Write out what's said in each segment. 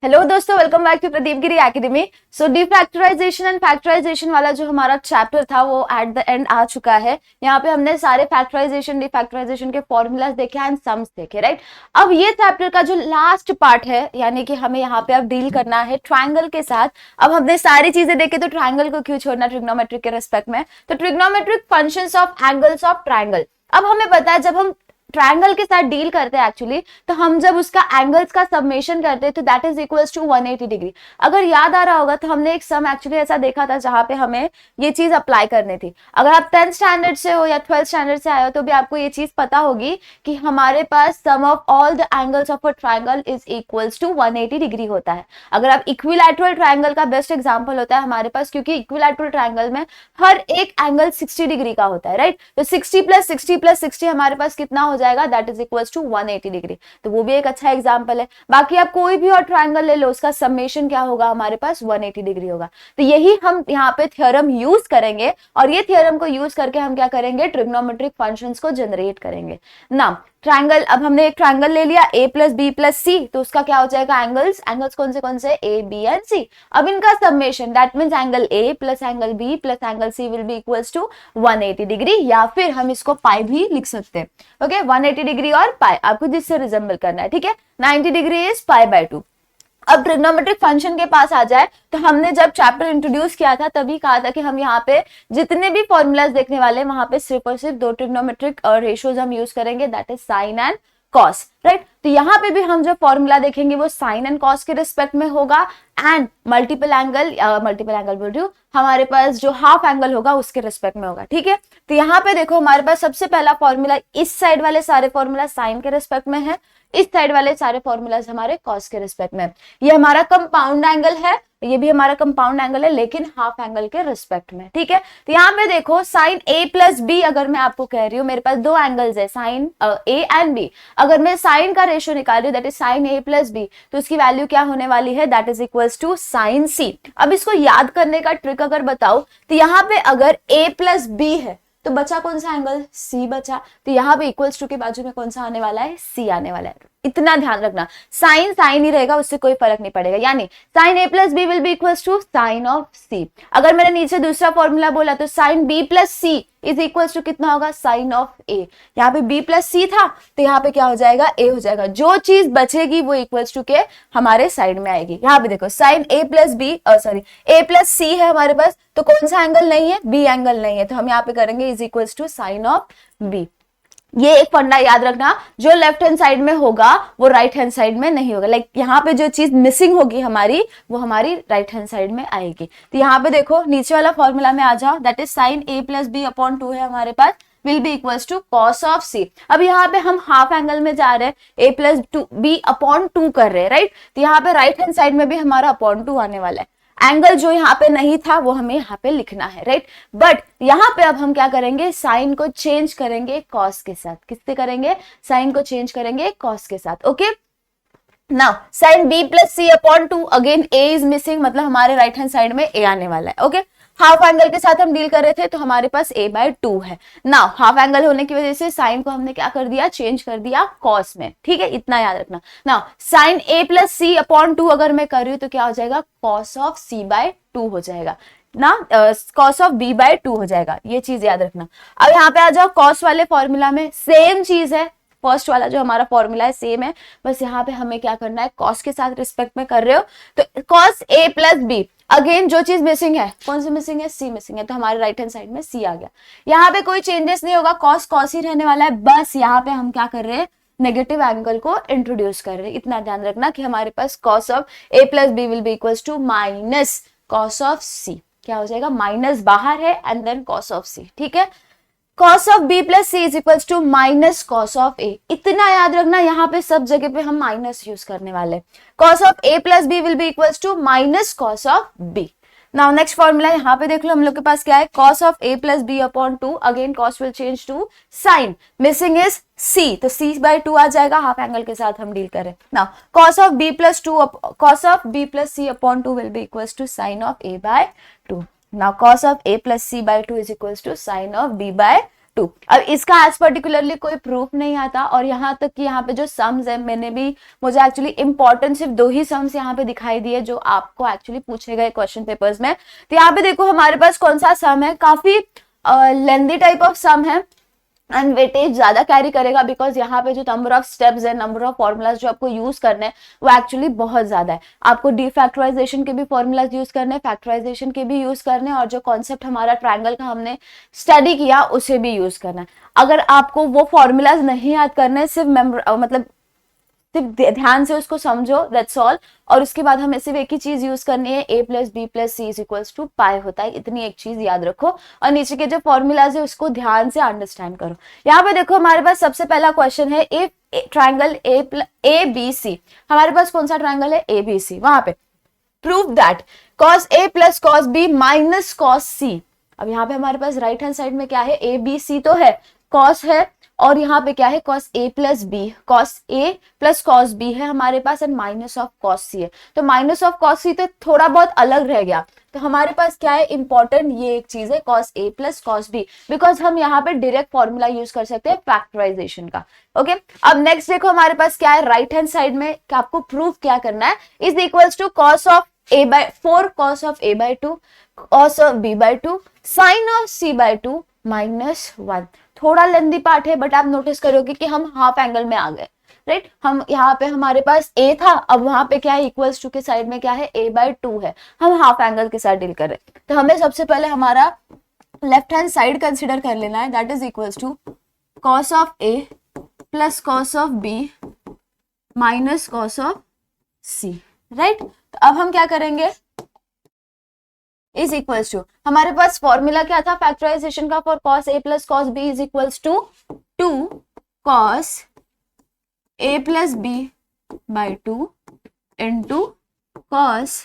Hello दोस्तों, welcome back to Pradeep Giri academy. So defactorization and factorization वाला जो हमारा चैप्टर था वो एट द एंड आ चुका है। यहाँ पे हमने सारे फैक्टराइजेशन डिफैक्टराइजेशन के फॉर्मूलाज देखे एंड सम्स देखे, राइट। अब ये चैप्टर का जो लास्ट पार्ट है, यानी कि हमें यहाँ पे अब डील करना है ट्रायंगल के साथ। अब हमने सारी चीजें देखे तो ट्रायंगल को क्यों छोड़ना ट्रिग्नोमेट्रिक के रेस्पेक्ट में। तो trigonometric functions of angles of triangle. अब हमें पता है जब हम ट्रायंगल के साथ डील करते हैं एक्चुअली, तो हम जब उसका एंगल्स का सबमेशन करते हैं तो that is equals to 180 degree. अगर याद आ रहा होगा तो हमने एक सम एक्चुअली ऐसा देखा था जहां पे हमें ये चीज अप्लाई करनी थी। अगर आप 10th स्टैंडर्ड से हो या 12th स्टैंडर्ड से आए हो तो भी आपको ये चीज पता होगी कि हमारे पास sum of all the angles of a triangle is equals to 180 degree होता है। अगर आप इक्विलैटरल ट्रायंगल का बेस्ट एग्जाम्पल होता है हमारे पास, क्योंकि इक्विलैटरल ट्रायंगल में हर एक एंगल 60 डिग्री का होता है, राइट। तो 60 प्लस 60 प्लस 60 हमारे पास कितना हो जाएगा, that is equals to 180 degree. तो वो भी एक अच्छा एग्जांपल है। बाकी आप कोई भी और ट्रायंगल ले लो, उसका समेशन क्या होगा हमारे पास 180 डिग्री होगा। तो यही हम यहाँ पे थ्योरम यूज करेंगे और ये थ्योरम को यूज करके हम क्या करेंगे, ट्रिग्नोमेट्रिक फंक्शंस को जनरेट करेंगे ना। ट्रायंगल, अब हमने एक ट्रायंगल ले लिया a प्लस बी प्लस सी, तो उसका क्या हो जाएगा एंगल्स, एंगल्स कौन से a b एंड c। अब इनका summation that means angle a plus angle b plus angle c will be equals to 180 degree, या फिर हम इसको पाई भी लिख सकते हैं। ओके, 180 डिग्री और पाई आपको जिससे रिजेंबल करना है, ठीक है। 90 डिग्री इज पाई बाय 2। अब ट्रिग्नोमेट्रिक फंक्शन के पास आ जाए तो हमने जब चैप्टर इंट्रोड्यूस किया था तभी कहा था कि हम यहाँ पे जितने भी फॉर्मूलाज देखने वाले हैं वहां पे सिर्फ और सिर्फ दो ट्रिग्नोमेट्रिक रेशियोज हम यूज करेंगे, that is sign and cos, right. तो यहाँ पे भी हम जो फॉर्मूला देखेंगे वो साइन एंड कॉस के रिस्पेक्ट में होगा एंड मल्टीपल एंगल बोल रही हूँ, हमारे पास जो हाफ एंगल होगा उसके रिस्पेक्ट में होगा, ठीक है। तो यहाँ पे देखो हमारे पास सबसे पहला फॉर्मूला, इस साइड वाले सारे फॉर्मूला साइन के रिस्पेक्ट में है, इस साइड वाले सारे फॉर्मूलाज हमारे कॉस के रिस्पेक्ट में। ये हमारा कंपाउंड एंगल है, ये भी हमारा कंपाउंड एंगल है लेकिन हाफ एंगल के रिस्पेक्ट में, ठीक है। तो यहाँ पे देखो साइन a प्लस बी, अगर मैं आपको कह रही हूँ मेरे पास दो एंगल्स है साइन a एंड b, अगर मैं साइन का रेशियो निकाल रही हूँ that is sine a plus b, तो उसकी वैल्यू क्या होने वाली है, that is equals to sine c। अब इसको याद करने का ट्रिक अगर बताओ तो यहाँ पे अगर a प्लस बी है तो बचा कौन सा एंगल, C बचा। तो यहाँ पे इक्वल्स टू के बाजू में कौन सा आने वाला है, C आने वाला है। इतना ध्यान रखना, साइन साइन ही रहेगा, उससे कोई फर्क नहीं पड़ेगा। यानी sine a plus B will be equals to sine of C। अगर मैंने नीचे दूसरा फॉर्मूला बोला तो sine b plus C is equals to कितना होगा, साइन ऑफ A। यहाँ पे b प्लस C था तो यहाँ पे क्या हो जाएगा, A हो जाएगा। जो चीज बचेगी वो इक्वल्स टू के हमारे साइड में आएगी। यहाँ पे देखो sine a plus b a plus C है हमारे पास, तो कौन सा एंगल नहीं है, B एंगल नहीं है, तो हम यहाँ पे करेंगे is equals to sine of B। ये एक फंडा याद रखना, जो लेफ्ट हैंड साइड में होगा वो राइट हैंड साइड में नहीं होगा। लाइक यहाँ पे जो चीज मिसिंग होगी हमारी वो हमारी राइट हैंड साइड में आएगी। तो यहाँ पे देखो नीचे वाला फॉर्मूला में आ जाओ, that is sine a plus B upon 2 है हमारे पास, will be equals to cos of C। अब यहाँ पे हम हाफ एंगल में जा रहे हैं, a प्लस बी अपॉन 2 कर रहे हैं, राइट। तो यहाँ पे राइट हैंड साइड में भी हमारा अपॉन 2 आने वाला है। एंगल जो यहाँ पे नहीं था वो हमें यहाँ पे लिखना है, राइट। बट यहाँ पे अब हम क्या करेंगे, साइन को चेंज करेंगे कॉस के साथ। किससे करेंगे, साइन को चेंज करेंगे कॉस के साथ। Okay, now sine b plus c upon 2, again a is missing, मतलब हमारे राइट हैंड साइड में a आने वाला है। ओके, हाफ एंगल के साथ हम डील कर रहे थे तो हमारे पास a बाय 2 है। नाउ हाफ एंगल होने की वजह से साइन को हमने क्या कर दिया, चेंज कर दिया कॉस में, ठीक है, इतना याद रखना। Now sine a plus c upon 2 अगर मैं कर रही हूँ तो क्या हो जाएगा, कॉस ऑफ c बाय 2 हो जाएगा ना, कॉस ऑफ b बाय 2 हो जाएगा, ये चीज याद रखना। अब यहाँ पे आ जाओ, कॉस वाले फॉर्मूला में सेम चीज है, फर्स्ट वाला जो हमारा फॉर्मूला है सेम है, बस यहाँ पे हमें क्या करना है, कॉस के साथ रिस्पेक्ट में कर रहे हो तो cos a plus b, again जो चीज मिसिंग है, कौन सी मिसिंग है, C मिसिंग है, तो हमारे राइट हैंड साइड में C आ गया। यहाँ पे कोई चेंजेस नहीं होगा, कॉस कॉस ही रहने वाला है, बस यहाँ पे हम क्या कर रहे हैं, नेगेटिव एंगल को इंट्रोड्यूस कर रहे हैं। इतना ध्यान रखना कि हमारे पास cos of a plus B will be equals to minus cos of C, क्या हो जाएगा, माइनस बाहर है and then cos of C, ठीक है। Cos of b plus C is equals to minus cos of a, इतना याद रखना, यहाँ पे सब जगह पे हम माइनस यूज करने वाले। Cos of a plus B will be equals to minus cos of b। Now next formula यहाँ पे देख लो, हम लोग के पास क्या है, cos of a plus B upon 2, again cos will change to sine, missing is c, तो c बाय 2 आ जाएगा, हाफ एंगल के साथ हम डील करें। Now cos of b plus 2, cos of b plus c upon 2 will be equals to sine of a by 2। Now cos of a plus c by 2 is equals to sin of b by 2। अब इसका as particularly कोई proof नहीं आता, और यहाँ तक कि यहाँ पे जो सम्स है मुझे एक्चुअली इंपॉर्टेंट सिर्फ 2 ही सम्स यहाँ पे दिखाई दिए जो आपको एक्चुअली पूछे गए क्वेश्चन पेपर्स में। तो यहाँ पे देखो हमारे पास कौन सा सम है, काफी लेंथी टाइप ऑफ सम है एंड वेटेज ज्यादा कैरी करेगा, बिकॉज यहाँ पे जो नंबर ऑफ स्टेप्स है, नंबर ऑफ फॉर्मूलाज जो आपको यूज करने हैं वो एक्चुअली बहुत ज्यादा है। आपको डीफैक्टराइजेशन के भी फॉर्मूलाज यूज करने हैं, फैक्टराइजेशन के भी यूज करने हैं, और जो कॉन्सेप्ट हमारा ट्रायंगल का हमने स्टडी किया उसे भी यूज करना है। अगर आपको वो फॉर्मूलाज नहीं याद करने, सिर्फ ध्यान से उसको समझो, दैट्स ऑल। और उसके बाद हमें सिर्फ एक ही चीज यूज करनी है, a plus B plus C is equals to pi होता है, इतनी एक चीज याद रखो, और नीचे के जो फॉर्मूलाज है उसको ध्यान से अंडरस्टैंड करो। यहाँ पे देखो हमारे पास सबसे पहला क्वेश्चन है, if triangle A B C, हमारे पास कौन सा ट्राइंगल है, ए बी सी, वहां पे prove that cos a plus cos b minus cos c। अब यहाँ पे हमारे पास राइट हैंड साइड में क्या है, ए बी सी तो है, cos है, और यहाँ पे क्या है, cos a plus B, cos a plus cos b है हमारे पास, and minus of cos c है। तो माइनस ऑफ cos c तो थोड़ा बहुत अलग रह गया, तो हमारे पास क्या है इंपॉर्टेंट, ये एक चीज है cos a plus cos b, because हम यहाँ पे डायरेक्ट फॉर्मूला यूज कर सकते हैं फैक्टराइजेशन का। ओके, अब नेक्स्ट देखो हमारे पास क्या है, राइट हैंड साइड में आपको प्रूफ क्या करना है, is equals to cos of a by 4 cos of a by 2 cos of b by 2 sin of c by 2 minus 1। थोड़ा लेंदी पार्ट है, बट आप नोटिस करोगे कि हम हाफ एंगल में आ गए, राइट। हम यहाँ पे हमारे पास a था, अब वहां पे क्या है, इक्वल्स टू के साइड में क्या है, a by 2 है, हम हाफ एंगल के साथ डील कर रहे हैं। तो हमें सबसे पहले हमारा लेफ्ट हैंड साइड कंसिडर कर लेना है, that is equals to cos of a plus cos of b minus cos of c, right. तो अब हम क्या करेंगे, इज इक्वल्स टू, हमारे पास फॉर्मूला क्या था फैक्टराइजेशन का, for cos a plus cos b is equals to 2 cos a plus b by 2 into cos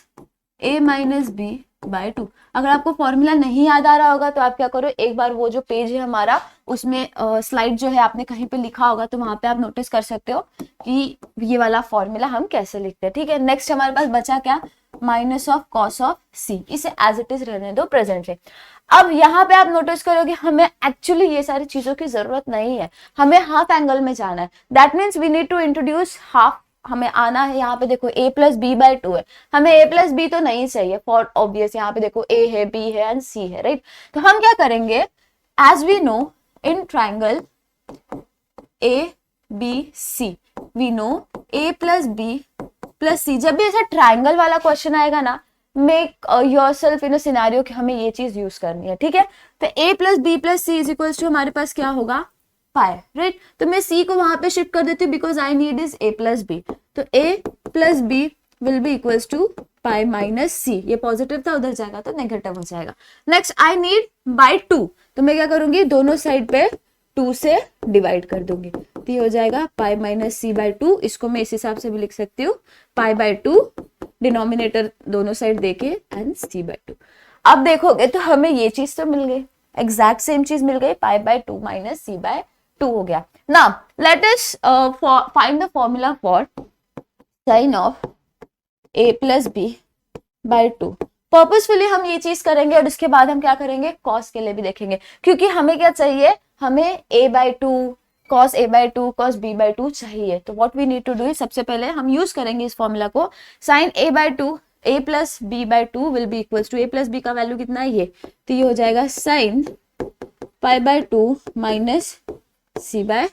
a minus b by 2। अगर आपको फॉर्मूला नहीं याद आ रहा होगा तो आप क्या करो, एक बार वो जो पेज है हमारा उसमें स्लाइड जो है आपने कहीं पे लिखा होगा, तो वहां पे आप नोटिस कर सकते हो कि ये वाला फॉर्मूला हम कैसे लिखते हैं, ठीक है। नेक्स्ट हमारे पास बचा क्या, माइनस ऑफ कॉस ऑफ सी, इसे एज इट इज रहने दो प्रेजेंटली। अब यहाँ पे आप नोटिस करोगे हमें एक्चुअली ये सारी चीजों की जरूरत नहीं है, हमें हाफ एंगल में जाना है, that means we need to introduce half, हमें आना है। यहाँ पे देखो a प्लस बी बाई 2 है, हमें a प्लस बी तो नहीं चाहिए फॉर ऑब्वियस, यहाँ पे देखो a है, b है एंड c है, राइट। तो हम क्या करेंगे, as we know in triangle a b c we know a plus b plus c। जब भी ऐसा ट्राइंगल वाला क्वेश्चन आएगा ना, make yourself in a scenario कि हमें ये चीज यूज करनी है, ठीक है। तो a plus B plus c is equals to हमारे पास क्या होगा, पाई, राइट। तो मैं c को वहां पे शिफ्ट कर देती हूँ, because I need is a plus b. तो a plus B will be equals to pi minus c, ये पॉजिटिव था, उधर जाएगा तो नेगेटिव हो जाएगा। नेक्स्ट आई नीड बाई 2, तो मैं क्या करूंगी, दोनों साइड पे 2 से डिवाइड कर दूंगी, तो ये हो जाएगा पाई माइनस सी बाई 2। इसको मैं इस हिसाब से भी लिख सकती हूँ, पाई बाई 2 डिनोमिनेटर दोनों साइड देके एंड सी बाई 2। अब देखोगे तो हमें ये चीज तो मिल गई, एग्जैक्ट सेम चीज मिल गई, pi by 2 minus C by 2 हो गया। Now let us find the formula for sine of a plus b by 2। Purposefully हम ये चीज करेंगे, और उसके बाद हम क्या करेंगे, cos के लिए भी देखेंगे, क्योंकि हमें क्या चाहिए, हमें a by 2 cos a by 2 cos b by 2 चाहिए। तो what we need to do, सबसे पहले हम यूज करेंगे इस फॉर्मूला को, sine a by 2 a plus b by 2 will be equals to, a plus b का वैल्यू कितना है ये, तो ये हो जाएगा sine pi by 2 minus c by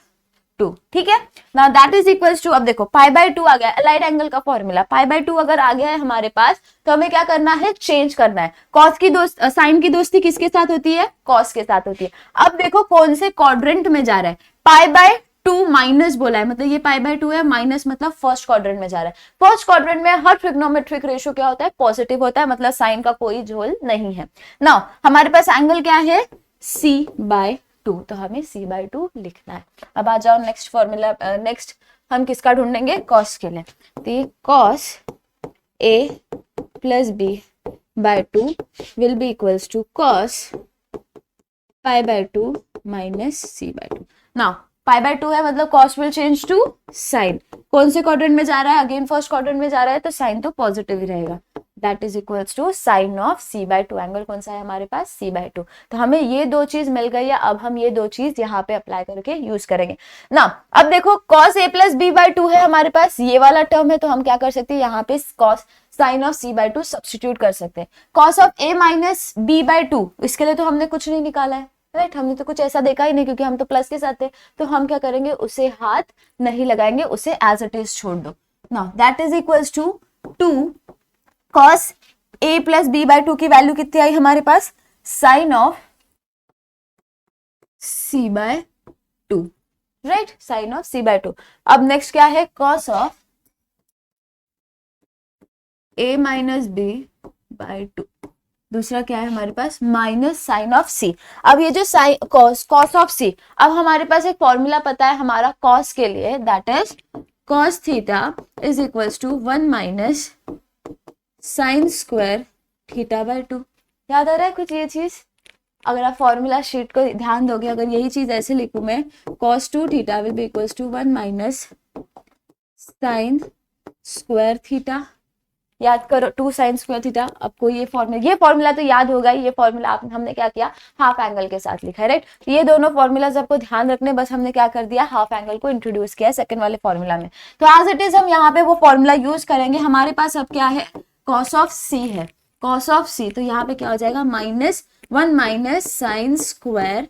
2, ठीक है। Now that is equals to, अब देखो पाई बाय 2 आ गया, अलाइड एंगल का फॉर्मूला, पाई बाय 2 अगर आ गया है हमारे पास, तो हमें क्या करना है, चेंज करना है। कॉस की साइन की दोस्ती किसके साथ होती है, कॉस के साथ होती है। अब देखो कौन से क्वाड्रेंट में जा रहा है, पाई बाय 2 माइनस बोला है, मतलब ये पाई बाय 2 है, माइनस मतलब फर्स्ट क्वाड्रेंट में जा रहा है। फर्स्ट क्वाड्रेंट में हर ट्रिग्नोमेट्रिक रेशियो क्या होता है, पॉजिटिव होता है, मतलब साइन का कोई झोल नहीं है। नाउ हमारे पास एंगल क्या है, c बाय 2, तो हमें c बाय 2 लिखना है। अब आ जाओ नेक्स्ट फॉर्मूला, नेक्स्ट हम किसका ढूंढेंगे, cos के लिए। तो ये cos a plus b by 2 will be equals to cos pi by 2 minus c by 2। Now pi by 2 है, मतलब cos will change to sin। कौन से क्वाड्रेंट में जा रहा है, अगेन फर्स्ट क्वाड्रेंट में जा रहा है, तो sin तो पॉजिटिव ही रहेगा, that is equals to sine of c by 2। Angle कौन सा है हमारे पास, c बाय 2। तो हमें ये दो चीज मिल गई है, अब हम ये दो चीज यहाँ पे अप्लाई करके यूज करेंगे ना। अब देखो cos a plus b by 2 है हमारे पास, ये वाला टर्म है, तो हम क्या कर सकते हैं यहाँ पे cos sine of c by 2 substitute कर सकते हैं। cos of a minus b by 2, इसके लिए तो हमने कुछ नहीं निकाला है, राइट, हमने तो कुछ ऐसा देखा ही नहीं क्योंकि हम तो प्लस के साथ थे। तो हम क्या करेंगे, उसे हाथ नहीं लगाएंगे, उसे एज इट इज छोड़ दो। Now that is equals to 2 cos a plus b by 2 की वैल्यू कितनी आई हमारे पास, sine of c by 2, right, sine of c by 2। अब नेक्स्ट क्या है, cos of a minus b by 2, दूसरा क्या है हमारे पास, माइनस साइन ऑफ c। अब ये जो साइन cos ऑफ c, अब हमारे पास एक फॉर्मूला पता है हमारा cos के लिए, that is cos theta is equals to 1 minus sine square theta by 2। याद आ रहा है कुछ ये चीज, अगर आप फॉर्मूला शीट को ध्यान दोगे, अगर यही चीज ऐसे लिखूं मैं, cos 2 theta will be equals to 1 minus sine square theta. याद करो 2 साइन स्क्वायर थीटा। आपको ये फॉर्मूला तो याद होगा, ये फॉर्मूला हमने क्या किया, हाफ एंगल के साथ लिखा है, राइट। ये दोनों फॉर्मूलाज आपको ध्यान रखने, बस हमने क्या कर दिया, हाफ एंगल को इंट्रोड्यूस किया सेकंड वाले फॉर्मूला में। तो एज इट इज हम यहाँ पे वो फॉर्मूला यूज करेंगे। हमारे पास अब क्या है, cos ऑफ c है, cos ऑफ c, तो यहाँ पे क्या हो जाएगा, minus 1 minus sine square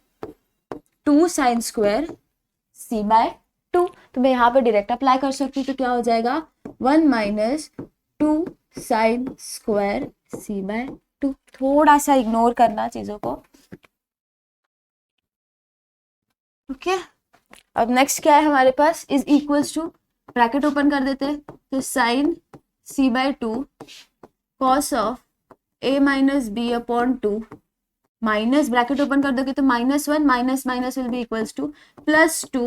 2 sine square c by 2। तो मैं यहाँ पे डायरेक्ट अप्लाई कर सकती हूँ, तो क्या हो जाएगा, 1 minus 2 sine square c by 2। थोड़ा सा इग्नोर करना चीजों को, ओके। अब नेक्स्ट क्या है हमारे पास, is equals to, bracket open कर देते हैं, तो sine c by 2 cos of a minus b upon 2, minus bracket open कर दोगे तो minus 1 minus minus will be equals to plus 2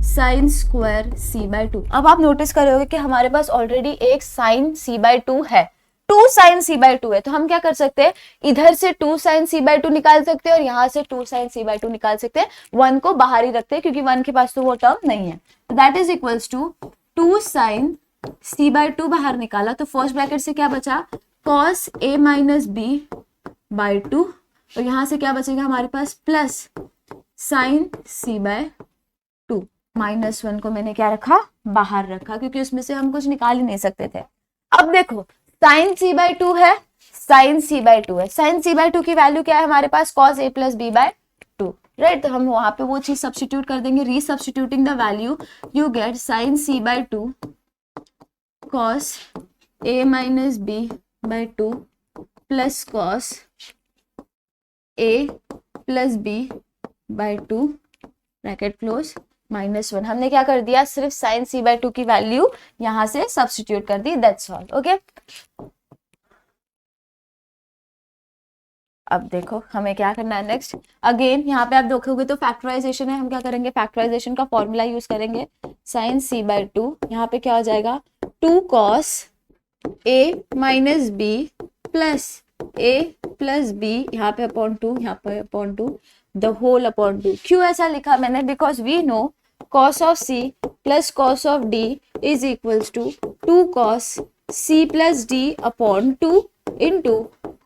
sine square c by 2। अब आप नोटिस करोगे कि हमारे पास ऑलरेडी एक साइन c बाय 2 है, 2 साइन c बाय 2 है। तो हम क्या कर सकते हैं, इधर से 2 साइन c बाय 2 निकाल सकते हैं और यहाँ से 2 साइन c बाय 2 निकाल सकते हैं। 1 को बाहर ही रखते हैं क्योंकि 1 के पास तो वो टर्म नहीं है। That is equals to 2 sine c by 2 बाहर निकाला, तो फर्स्ट ब्रैकेट से क्या बचा, cos a minus b by 2, और यहां से क्या बचेगा हमारे पास, plus sign c by 2। Minus 1 को मैंने क्या रखा, बाहर रखा, क्योंकि उसमें से हम कुछ निकाल ही नहीं सकते थे। अब देखो साइन c बाय 2 है, साइन c बाय 2 है, साइन c बाय 2 की वैल्यू क्या है हमारे पास, cos a plus b by 2, right. तो हम वहां पे वो चीज सब्स्टिट्यूट कर देंगे, resubstituting the value you get sine c by 2 cos a minus b by 2 plus cos a plus b by 2 bracket close minus 1। हमने क्या कर दिया, सिर्फ साइन c बाय 2 की वैल्यू यहां से सब्स्टिट्यूट कर दी, दैट्स ऑल, ओके। अब देखो हमें क्या करना है नेक्स्ट, अगेन यहाँ पे आप देखोगे तो फैक्टराइजेशन है, हम क्या करेंगे, फैक्टराइजेशन का फॉर्मूला यूज करेंगे, साइन c बाय 2, यहाँ पे क्या हो जाएगा, 2 cos a minus b plus a plus b, यहाँ पे अपॉन 2, यहाँ पे अपॉन 2, द होल अपॉन 2। क्यों ऐसा लिखा मैंने, because we know cos of c plus cos of d is equals to 2 cos c plus d upon 2 into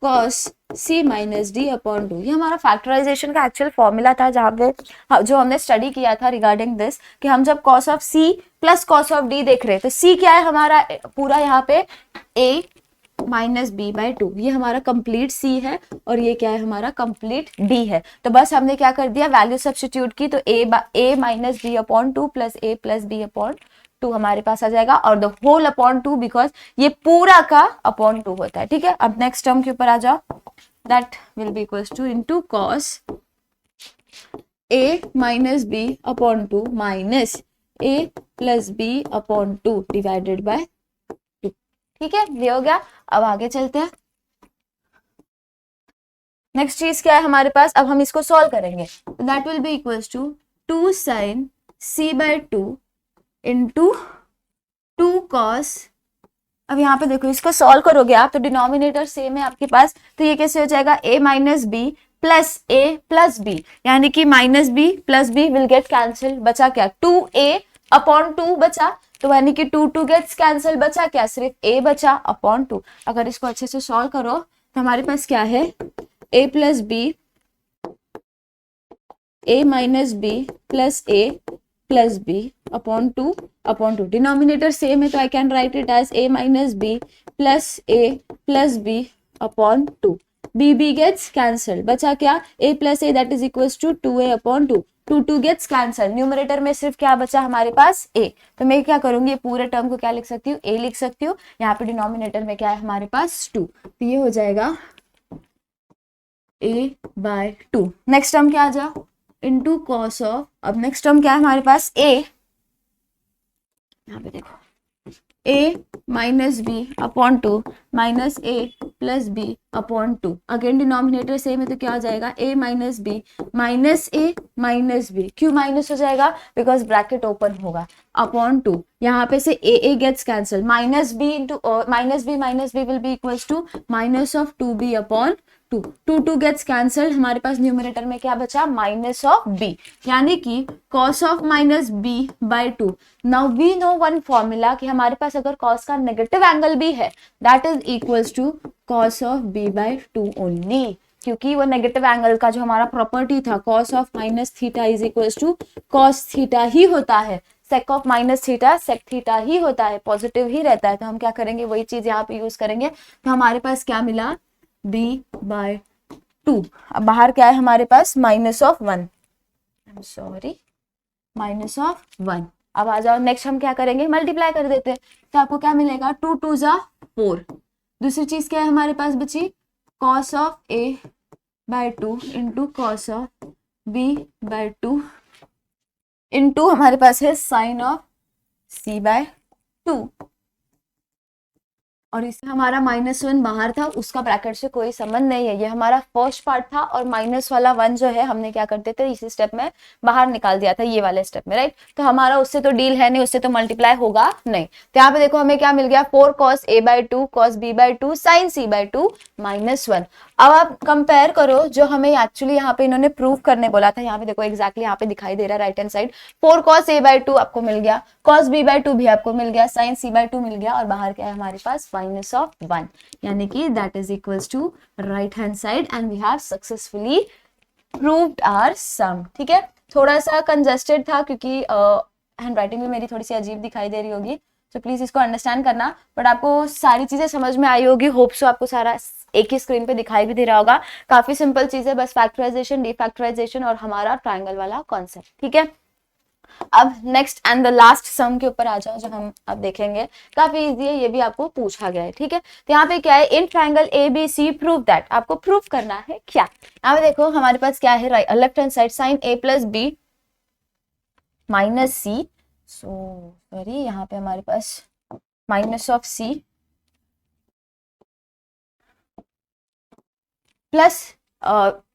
cos c minus d upon 2। ये हमारा फैक्टराइजेशन का एक्चुअल फॉर्मूला था, जहाँ पे जो हमने स्टडी किया था रिगार्डिंग दिस, कि हम जब cos of c plus cos of d देख रहे हैं, तो c क्या है हमारा पूरा यहाँ पे a माइनस बी बाय 2, ये हमारा कंप्लीट c है, और ये क्या है हमारा कंप्लीट d है। तो बस हमने क्या कर दिया, वैल्यू सब्स्टिट्यूट की, तो a minus b upon 2 plus a plus B upon 2 हमारे पास आ जाएगा, और द होल अपॉन 2, बिकॉज ये पूरा का अपॉन 2 होता है, ठीक है। अब नेक्स्ट टर्म के ऊपर आ जाओ, that will be equals to into cos a minus b upon 2 minus a plus b upon 2 divided by 2, ठीक है, ये हो गया। अब आगे चलते हैं, नेक्स्ट चीज क्या है हमारे पास, अब हम इसको सॉल्व करेंगे, that will be equals to 2 sine c by 2 into 2 cos, अब यहाँ पे देखो इसको सॉल्व करोगे आप तो डिनोमिनेटर सेम है आपके पास, तो ये कैसे हो जाएगा, a minus b plus a plus b, यानी कि minus b plus b will get cancel, बचा क्या, 2a अपॉन 2 बचा, तो यानी कि 2 गेट्स कैंसिल, बचा क्या, सिर्फ a बचा अपॉन 2। अगर इसको अच्छे से सॉल्व करो तो हमारे पास क्या है, a plus b, a minus b plus a plus B upon 2। Denominator same है तो I can write it as a minus b plus B upon 2। b gets cancel, बचा क्या, a plus A that is equals to 2a upon 2। 2 gets cancel, numerator में सिर्फ क्या बचा हमारे पास a। तो मैं क्या करूंगी, पूरे टर्म को क्या लिख सकती हूँ, a लिख सकती हूँ। यहाँ पे डिनोमिनेटर में क्या है हमारे पास 2, तो ये हो जाएगा a/2। नेक्स्ट टर्म क्या आ जाओ, इंटू कॉस ऑफ, अब नेक्स्ट टर्म क्या है हमारे पास a, यहाँ पे देखो a minus b upon 2 minus a plus B upon 2। Again denominator same है तो क्या हो जाएगा, a minus b minus a minus b, क्यों माइनस हो जाएगा, बिकॉज ब्रैकेट ओपन होगा, अपॉन 2। यहाँ पे से a gets cancel, minus b into minus b will be equals to minus of 2b upon 2। 2 gets cancel, हमारे पास न्यूमरेटर में क्या बचा, माइनस ऑफ b, यानी कि cos of minus b by 2। Now we know one formula कि हमारे पास अगर cos का नेगेटिव एंगल भी है that is equals to cos of b by 2 only, क्योंकि वो नेगेटिव एंगल का जो हमारा प्रॉपर्टी था cos of minus theta is equals to cos theta ही होता है, sec of minus theta sec theta ही होता है, पॉजिटिव ही रहता है। तो हम क्या करेंगे, वही चीज यहाँ पे यूज करेंगे। तो हमारे पास क्या मिला, b बाय 2। अब बाहर क्या है हमारे पास, minus of 1, sorry minus of 1। अब आ जाओ नेक्स्ट हम क्या करेंगे, मल्टीप्लाई कर देते हैं। तो आपको क्या मिलेगा, 2 2 जा 4। दूसरी चीज क्या है हमारे पास बची, cos of a by 2 into cos of b by 2 into हमारे पास है साइन ऑफ c बाय 2। और इससे हमारा -1 बाहर था, उसका ब्रैकेट से कोई संबंध नहीं है, ये हमारा फर्स्ट पार्ट था। और माइनस वाला 1 जो है हमने क्या करते थे, इसी स्टेप में बाहर निकाल दिया था, ये वाले स्टेप में, राइट। तो हमारा उससे तो डील है नहीं, उससे तो मल्टीप्लाई होगा नहीं। तो यहाँ पे देखो हमें क्या मिल गया, 4 cos a by 2 cos b by 2 sin c by 2 -1। अब आप कंपेयर करो जो हमें एक्चुअली यहाँ पे इन्होंने प्रूव करने बोला था, यहाँ पे देखो एग्जैक्टली यहाँ पे दिखाई दे रहा है right hand side, 4 cos a by 2 आपको मिल गया, cos b बाय 2 भी आपको मिल गया, sin c बाय 2 मिल गया, और बाहर क्या है हमारे पास माइनस ऑफ 1, यानी कि that is equals to right hand side and we have successfully proved our sum. ठीक है, थोड़ा सा कंजेस्टेड था क्योंकि हैंड राइटिंग भी मेरी थोड़ी सी अजीब दिखाई दे रही होगी, तो प्लीज इसको अंडरस्टैंड करना। बट आपको सारी चीजें समझ में आई होगी, होप सो आपको सारा एक ही स्क्रीन पे दिखाई भी दे रहा होगा। काफी सिंपल चीज है, बस फैक्टराइजेशन, डीफैक्टराइजेशन और हमारा ट्रायंगल वाला कॉन्सेप्ट। ठीक है, अब नेक्स्ट एंड द लास्ट सम के ऊपर आ जाओ जो हम अब देखेंगे, काफी इजी है, ये भी आपको पूछा गया है। ठीक है, तो यहाँ पे क्या है, in triangle ABC prove that, आपको प्रूव करना है क्या। यहाँ पे देखो हमारे पास क्या है, left hand side sine A plus B minus C, sorry यहाँ पे हमारे पास minus of C plus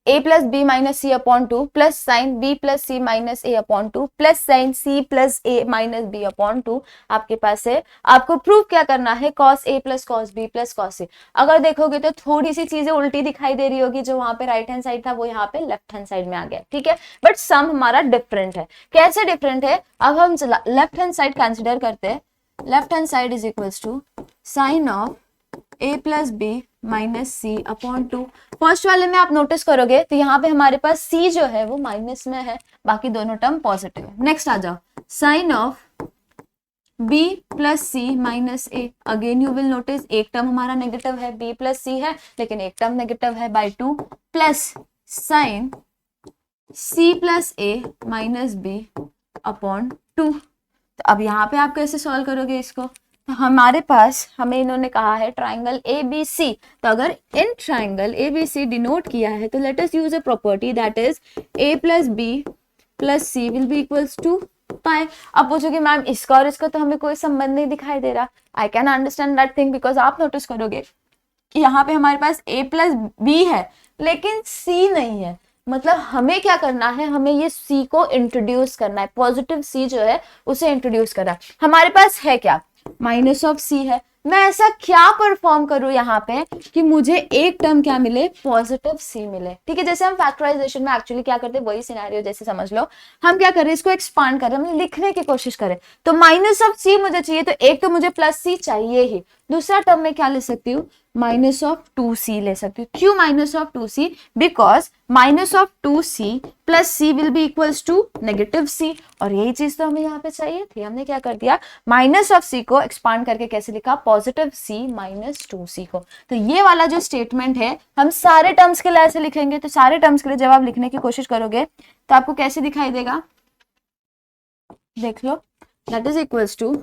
a plus B minus C upon 2 plus sine b plus C minus a upon 2 plus sign c plus a minus b upon 2 आपके पास है। आपको prove क्या करना है, cos a plus cos b plus cos a। अगर देखोगे तो थोड़ी सी चीजें उल्टी दिखाई दे रही होगी, जो वहां पे राइट हैंड साइड था वो यहाँ पे लेफ्ट हैंड साइड में आ गया। ठीक है, बट सम हमारा डिफरेंट है। कैसे डिफरेंट है, अब हम लेफ्ट हैंड साइड कंसिडर करते हैं। Left hand side is equals to sine of a plus B minus C upon 2। First वाले में आप नोटिस करोगे तो यहाँ पे हमारे पास c जो है वो माइनस में है, बाकी दोनों टर्म पॉजिटिव है। नेक्स्ट आ जाओ, sine of b plus C minus A, again you will notice एक टर्म हमारा नेगेटिव है, b प्लस सी है लेकिन एक टर्म नेगेटिव है, by 2 plus sign c plus A minus b upon 2। तो अब यहाँ पे आप कैसे सॉल्व करोगे इसको, हमारे पास हमें इन्होंने कहा है ट्राइंगल ABC, तो अगर इन ट्राइंगल ABC डिनोट किया है तो let us use a property that is a plus B plus C will be equals to pi. अब पूछोगे मैम इसका और इसका तो हमें कोई संबंध नहीं दिखाई दे रहा, I can understand that thing, because आप नोटिस करोगे कि यहाँ पे हमारे पास a प्लस बी है लेकिन c नहीं है। मतलब हमें क्या करना है, हमें ये c को इंट्रोड्यूस करना है, पॉजिटिव c जो है उसे इंट्रोड्यूस करना है। हमारे पास है क्या, माइनस ऑफ सी है, मैं ऐसा क्या परफॉर्म करूं यहाँ पे कि मुझे एक टर्म क्या मिले, पॉजिटिव सी मिले। ठीक है, जैसे हम फैक्टराइजेशन में एक्चुअली क्या करते हैं, वही सिनेरियो जैसे समझ लो, हम क्या कर रहे हैं, इसको एक्सपांड कर रहे हैं, हम लिखने की कोशिश करें, तो माइनस ऑफ सी मुझे चाहिए, तो एक तो मुझे प्लस सी चाहिए ही, दूसरा टर्म में क्या ले सकती हूँ, माइनस ऑफ 2c ले सकती हूँ। क्यों minus of 2c, because minus of 2c plus c will be equals to negative c, और यही चीज तो हमें यहाँ पे चाहिए थी। हमने क्या कर दिया, माइनस ऑफ c को एक्सपांड करके कैसे लिखा, पॉजिटिव c माइनस 2c को। तो ये वाला जो स्टेटमेंट है हम सारे टर्म्स के लिए ऐसे लिखेंगे, तो सारे टर्म्स के लिए जब आप लिखने की कोशिश करोगे तो आपको कैसे दिखाई देगा, देख लो, that is equals to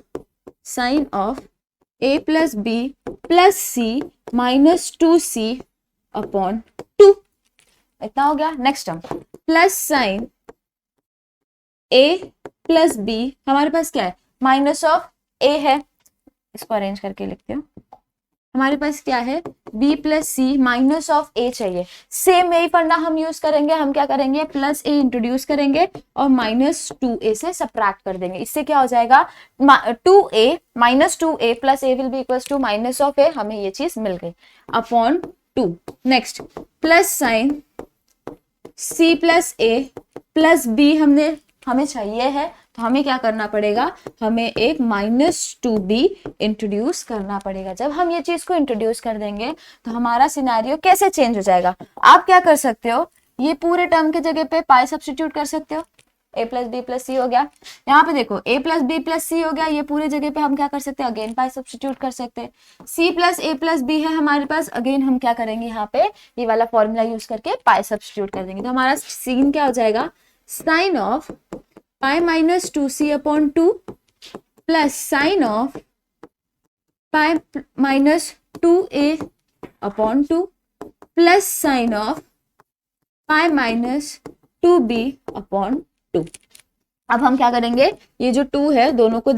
sine of a plus B plus C minus 2c upon 2, इतना हो गया। Next term plus sine a plus b, हमारे पास क्या है, माइनस ऑफ a है, इसको अरेंज करके लिखते हो, हमारे पास क्या है, b plus C minus of a चाहिए। सेम यही फंडा हम यूज करेंगे, हम क्या करेंगे, प्लस a इंट्रोड्यूस करेंगे और माइनस 2a से सब्ट्रैक्ट कर देंगे। इससे क्या हो जाएगा, 2a minus 2a plus a will be equals to minus of a, हमें ये चीज मिल गई, upon 2। Next plus sign c plus a plus b हमें चाहिए है, तो हमें क्या करना पड़ेगा, हमें एक माइनस 2b इंट्रोड्यूस करना पड़ेगा। जब हम ये चीज को इंट्रोड्यूस कर देंगे तो हमारा सिनेरियो कैसे चेंज हो जाएगा, आप क्या कर सकते हो, ये पूरे टर्म के जगह पे पाई सब्स्टिट्यूट कर सकते हो, a प्लस बी प्लस सी हो गया, यहाँ पे देखो a प्लस बी प्लस सी हो गया, ये पूरे जगह पे हम क्या कर सकते हैं, अगेन पाई सब्स्टिट्यूट कर सकते हैं। c plus a plus B है हमारे पास, अगेन हम क्या करेंगे, यहाँ पे ये वाला फॉर्मूला यूज करके पाई सब्स्टिट्यूट कर देंगे, तो हमारा सीन क्या हो जाएगा, sine of pi minus 2c upon 2 plus sine of pi minus 2a upon 2 plus sine of pi minus 2b upon 2। अब हम क्या करेंगे, ये जो 2 है दोनों को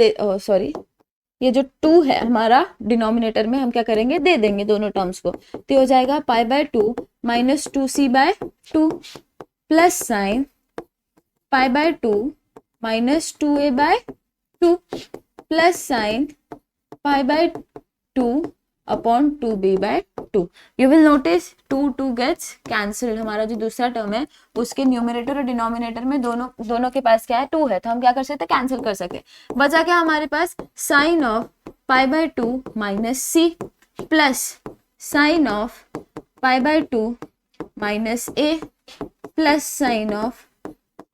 ये जो 2 है हमारा डिनोमिनेटर में, हम क्या करेंगे, दे देंगे दोनों टर्म्स को, तो हो जाएगा pi by 2 minus 2c by 2 plus sine pi by 2 minus 2a by 2 plus sine pi by 2 upon 2b by 2। You will notice 2 gets cancelled, हमारा जो दूसरा टर्म है उसके न्यूमरेटर और डिनोमिनेटर में दोनों के पास क्या है, 2 है, तो हम क्या कर सकते हैं, कैंसिल कर सकते हैं। बचा क्या हमारे पास, sine of pi by 2 minus C plus sine of pi by 2 minus a plus sine of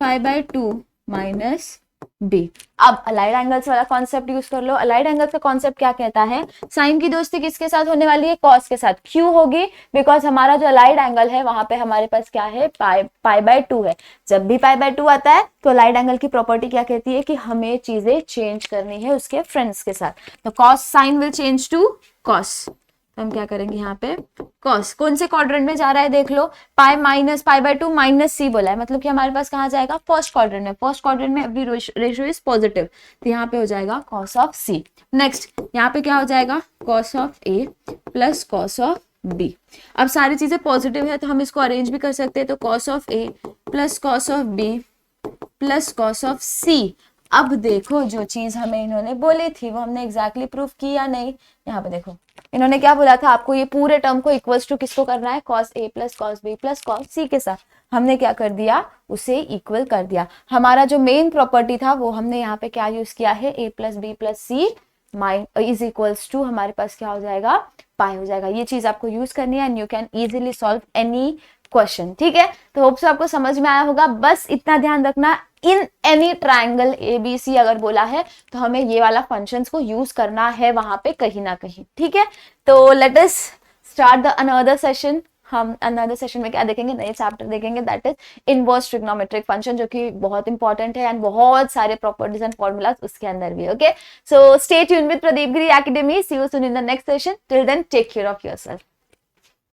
pi by 2 minus b। अब अलाइड एंगल्स वाला कॉन्सेप्ट यूज कर लो। अलाइड एंगल्स का कॉन्सेप्ट क्या कहता है, साइन की दोस्ती किसके साथ होने वाली है, कॉस के साथ। क्यों होगी, बिकॉज हमारा जो अलाइड एंगल है वहां पे हमारे पास क्या है, पाई बाय 2 है। जब भी पाई बाय 2 आता है तो अलाइड एंगल की प्रॉपर्टी क्या कहती है कि हमें चीजें चेंज करनी है उसके फ्रेंड्स के साथ, तो cos sine will change to cos, तो हम क्या करेंगे, यहाँ पे कॉस कौन से क्वाड्रेंट में जा रहा है, देख लो, pi minus pi by 2 minus C बोला है, मतलब कि हमारे पास कहाँ जाएगा, फर्स्ट क्वाड्रेंट में। फर्स्ट क्वाड्रेंट में एवरी रेशियो इज पॉजिटिव, तो यहाँ पे हो जाएगा कॉस ऑफ सी। नेक्स्ट यहाँ पे क्या हो जाएगा, cos of A plus cos of B. अब सारी चीजें पॉजिटिव है तो हम इसको अरेंज भी कर सकते हैं, तो cos of A plus cos of B plus cos of C. अब देखो जो चीज हमें इन्होंने बोली थी वो हमने एग्जैक्टली प्रूफ की या नहीं। यहाँ पे देखो इन्होंने क्या बोला था, आपको ये पूरे टर्म को इक्वल्स टू किसको करना है, cos A plus cos B plus cos C के साथ। हमने क्या कर दिया, उसे इक्वल कर दिया। हमारा जो मेन प्रॉपर्टी था वो हमने यहाँ पे क्या यूज किया है, A plus B plus C is equals to, हमारे पास क्या हो जाएगा, पाई हो जाएगा। ये चीज आपको यूज करनी है and you can easily solve any question. ठीक है, तो होप सो आपको समझ में आया होगा। बस इतना ध्यान रखना, इन एनी ट्रायंगल ABC अगर बोला है तो हमें ये वाला फंक्शंस को यूज करना है वहां पे कहीं ना कहीं। ठीक है, तो let us start the another session. हम अनदर सेशन में क्या देखेंगे, नए चैप्टर देखेंगे, that is inverse trigonometric function, जो कि बहुत इंपॉर्टेंट है एंड बहुत सारे प्रॉपर्टीज एंड फॉर्मूलाज उसके अंदर भी। Okay, so stay tuned with Pradeep Giri academy. See you soon in the next session. Till then take care of yourself.